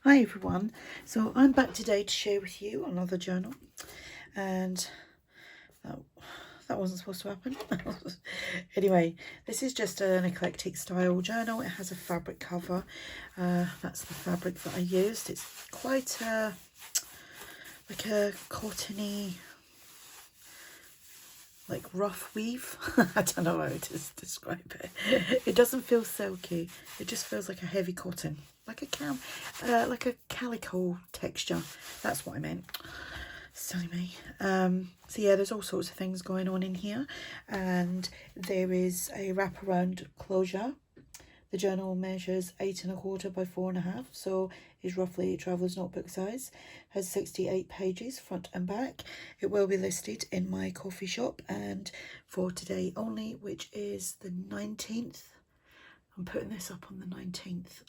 Hi everyone, so I'm back today to share with you another journal, and that wasn't supposed to happen. Anyway, this is just an eclectic style journal. It has a fabric cover. That's the fabric that I used. It's quite like a cottony, like rough weave. I don't know how to describe it. It doesn't feel silky. It just feels like a heavy cotton, like a calico texture. That's what I meant. Silly me. So yeah, there's all sorts of things going on in here, and there is a wraparound closure. The journal measures 8 1/4 by 4 1/2, so is roughly a traveller's notebook size. Has 68 pages, front and back. It will be listed in my coffee shop, and for today only, which is the 19th. I'm putting this up on the 19th.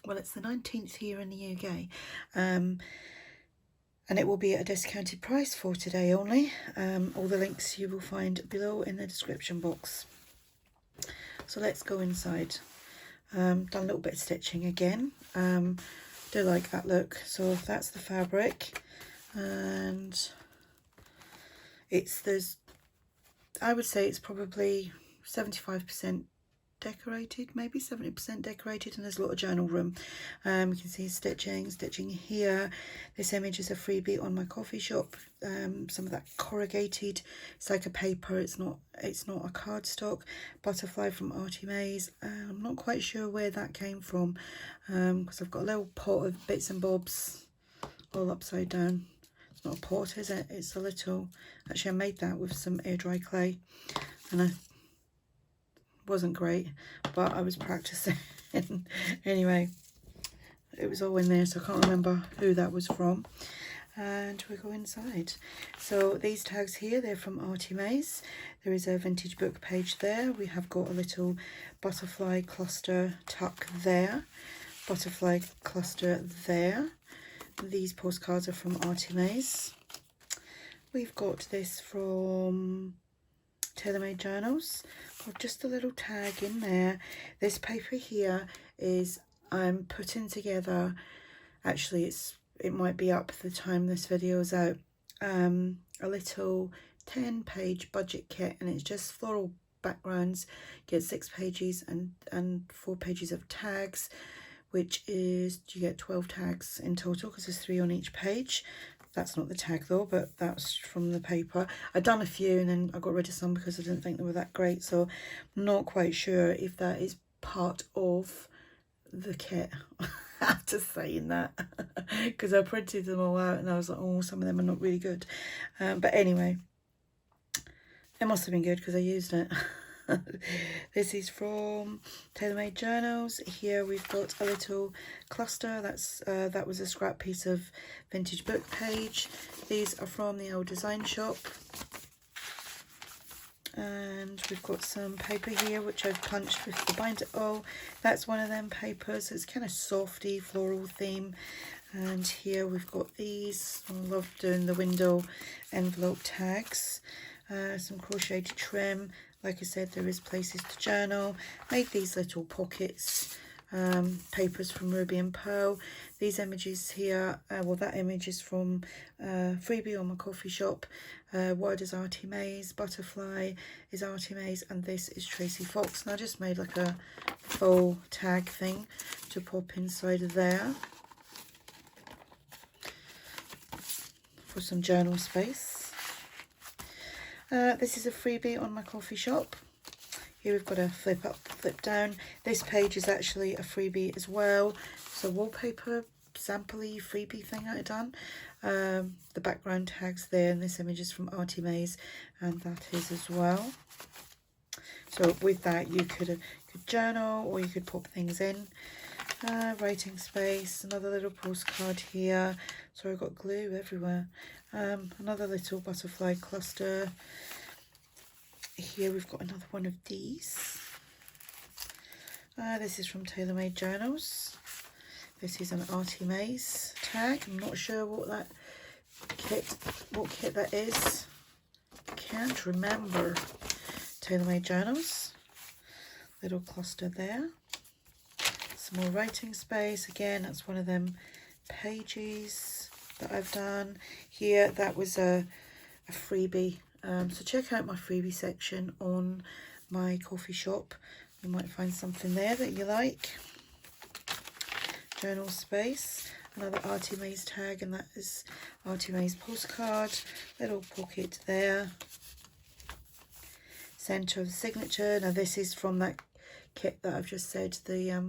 Well, it's the 19th here in the UK. And it will be at a discounted price for today only. All the links you will find below in the description box. So let's go inside. Done a little bit of stitching again. Do like that look. So that's the fabric, and I would say it's probably 75% decorated, maybe 70% decorated, and there's a lot of journal room. You can see stitching here. This image is a freebie on my coffee shop. Some of that corrugated, it's like a paper, it's not a cardstock. Butterfly from ARTYmaze. I'm not quite sure where that came from, because I've got a little pot of bits and bobs all upside down. It's not a pot, is it? It's a little, actually I made that with some air dry clay, and I wasn't great, but I was practicing. Anyway, it was all in there, so I can't remember who that was from. And we go inside. So these tags here, they're from ARTYmaze. There is a vintage book page there. We have got a little butterfly cluster tuck there, butterfly cluster there. These postcards are from ARTYmaze. We've got this from TaylorMadeJournals. Got just a little tag in there. This paper here is, I'm putting together, actually it might be up the time this video is out, a little 10-page budget kit, and it's just floral backgrounds. You get 6 pages and 4 pages of tags, which is, you get 12 tags in total because there's 3 on each page. That's not the tag though, but that's from the paper. I'd done a few and then I got rid of some because I didn't think they were that great, so I'm not quite sure if that is part of the kit. After saying that, because I printed them all out and I was like, oh, some of them are not really good, but anyway, it must have been good because I used it. This is from TaylorMadeJournals. Here we've got a little cluster. That was a scrap piece of vintage book page. These are from the old design shop. And we've got some paper here which I've punched with the binder. Oh, that's one of them papers. It's kind of softy floral theme. And here we've got these. I love doing the window envelope tags. Some crocheted trim. Like I said, there is places to journal. Made these little pockets. Papers from Ruby and Pearl. These images here, well, that image is from freebie on my coffee shop. Word is ARTYmaze, butterfly is ARTYmaze, and this is Tracie Fox. And I just made like a full tag thing to pop inside of there for some journal space. This is a freebie on my coffee shop. Here we've got a flip up, flip down. This page is actually a freebie as well. So wallpaper, sample-y freebie thing I've done. The background tags there, and this image is from ARTYmaze, and that is as well. So with that you could journal, or you could pop things in. Writing space, another little postcard here. Sorry, I've got glue everywhere. Another little butterfly cluster. Here we've got another one of these. This is from TaylorMadeJournals. This is an ARTYmaze tag. I'm not sure what kit that is. Can't remember. TaylorMadeJournals. Little cluster there. some more writing space. Again, that's one of them pages that I've done here. That was a freebie. So check out my freebie section on my coffee shop. You might find something there that you like. Journal space, another ARTYmaze tag, and that is ARTYmaze postcard. Little pocket there. Center of the signature. Now this is from that kit that I've just said, the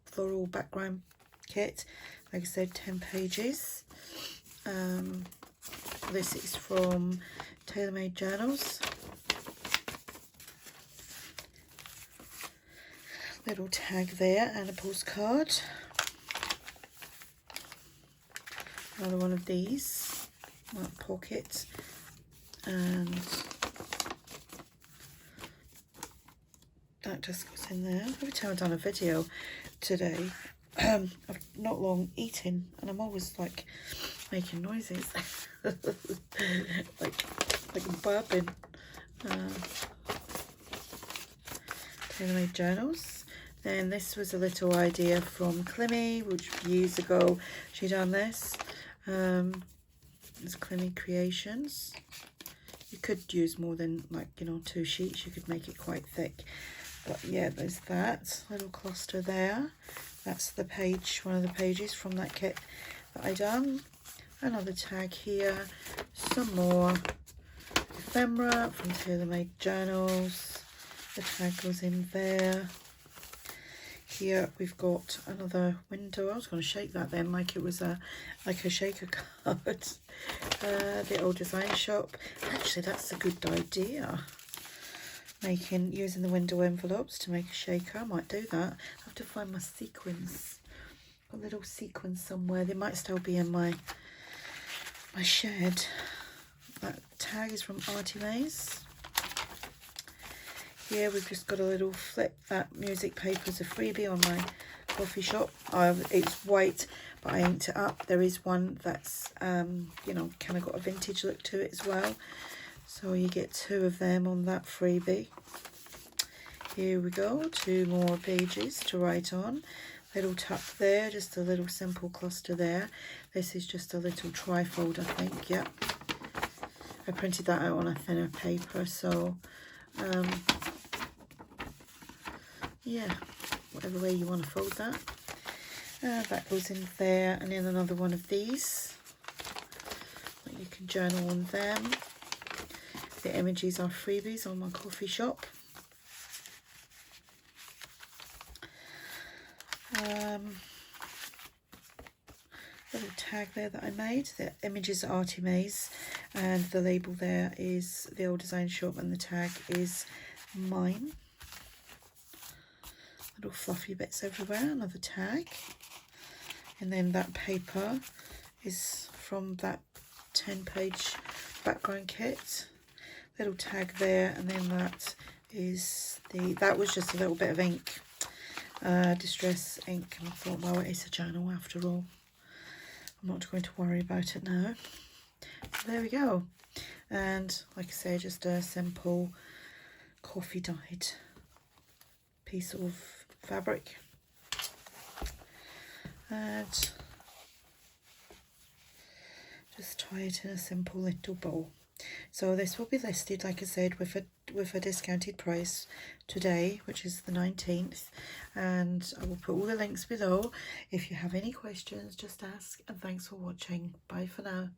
floral background kit. Like I said, 10 pages. This is from TaylorMadeJournals. Little tag there and a postcard. Another one of these, that pocket, and that just goes in there. Every time I've done a video today, I've not long eaten, and I'm always like making noises, like burping. TaylorMadeJournals. Then this was a little idea from Climmy, which years ago she done this. It's Climmy Creations. You could use more than, like, you know, 2 sheets. You could make it quite thick. But yeah, there's that little cluster there. That's the page, one of the pages from that kit that I done. Another tag here. Some more ephemera from TaylorMadeJournals. The tag goes in there. Here we've got another window. I was going to shake that then like it was a shaker card. The old design shop. Actually, that's a good idea. Using the window envelopes to make a shaker. I might do that. I have to find my sequins. A little sequin somewhere. They might still be in my shed. That tag is from ARTYmaze. Here we've just got a little flip. That music paper is a freebie on my coffee shop. It's white, but I inked it up. There is one that's you know, kind of got a vintage look to it as well. So you get 2 of them on that freebie. Here we go, 2 more pages to write on. Little tuck there, just a little simple cluster there. This is just a little trifold, I think. Yep. I printed that out on a thinner paper, so yeah, whatever way you want to fold that. That goes in there, and then another one of these. You can journal on them. The images are freebies on my coffee shop. Little tag there that I made. The images are ARTYmaze, and the label there is the old design shop, and the tag is mine. Little fluffy bits everywhere. Another tag, and then that paper is from that 10-page background kit. Little tag there, and then that is that was just a little bit of ink, distress ink, and I thought, well, it is a journal after all. I'm not going to worry about it now. So there we go. And like I say, just a simple coffee dyed piece of fabric. And just tie it in a simple little bow. So this will be listed, like I said, with a discounted price today, which is the 19th, and I will put all the links below. If you have any questions, just ask, and thanks for watching. Bye for now.